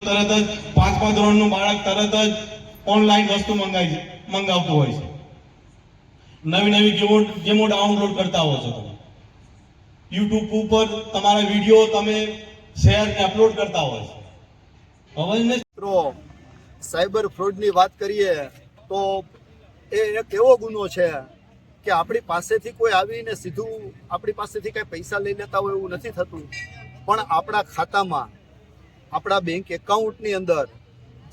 તરત જ 5મા ધોરણનું બાળક તરત જ ઓનલાઈન વસ્તુ મંગાવતું હોય છે. નવી નવી ગેમો ડાઉનલોડ કરતા હો છો તમે. યુટ્યુબ ઉપર તમારા વિડીયો તમે શેર ને અપલોડ કરતા હોય છે. અવેરનેસ મિત્રો, સાયબર ફ્રોડની વાત કરીએ તો એ એક એવો ગુનો છે કે આપણી પાસેથી કોઈ આવીને સીધું આપણી પાસેથી કંઈ પૈસા લઈ લેતા હોય એવું નથી થતું, પણ આપણા ખાતામાં આપણા બેંક એકાઉન્ટની અંદર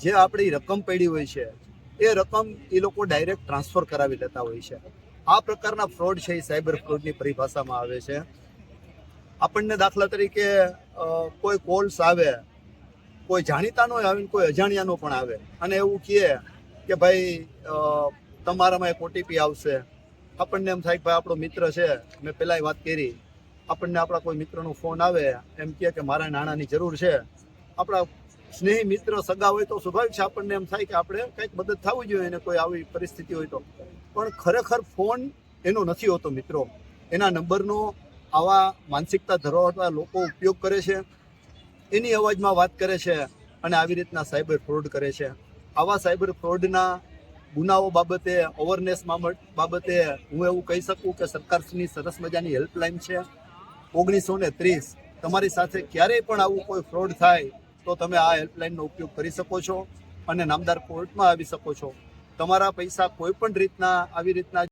જે આપણી રકમ પડી હોય છે એ રકમ એ લોકો ડાયરેક્ટ ટ્રાન્સફર કરાવી લેતા હોય છે. આ પ્રકારના ફ્રોડ છે એ સાયબર ફ્રોડની પરિભાષામાં આવે છે. આપણને દાખલા તરીકે કોઈ કોલ્સ આવે, કોઈ જાણીતાનો આવે કોઈ અજાણ્યાનો પણ આવે અને એવું કહે કે ભાઈ તમારામાં એક ઓટીપી આવશે. આપણને એમ થાય કે ભાઈ આપણો મિત્ર છે, મેં પહેલાં વાત કરી, આપણને આપણા કોઈ મિત્રનો ફોન આવે એમ કહે કે મારા નાણાંની જરૂર છે. આપણા સ્નેહી મિત્ર સગા હોય તો સ્વાભાવિક છે આપણને એમ થાય કે આપણે કંઈક મદદ થવી જોઈએ એને કોઈ આવી પરિસ્થિતિ હોય તો. પણ ખરેખર ફોન એનો નથી હોતો મિત્રો. એના નંબરનો આવા માનસિકતા ધરાવતા લોકો ઉપયોગ કરે છે, એની અવાજમાં વાત કરે છે અને આવી રીતના સાયબર ફ્રોડ કરે છે. આવા સાયબર ફ્રોડના ગુનાઓ બાબતે અવેરનેસ બાબતે હું એવું કહી શકું કે સરકારની સરસ મજાની હેલ્પલાઇન છે 1930. તમારી સાથે ક્યારેય પણ આવું કોઈ ફ્રોડ થાય તો તમે આ હેલ્પલાઇનનો ઉપયોગ કરી શકો છો અને નામદાર કોર્ટમાં આવી શકો છો. તમારા પૈસા કોઈ પણ રીતના આવી રીતના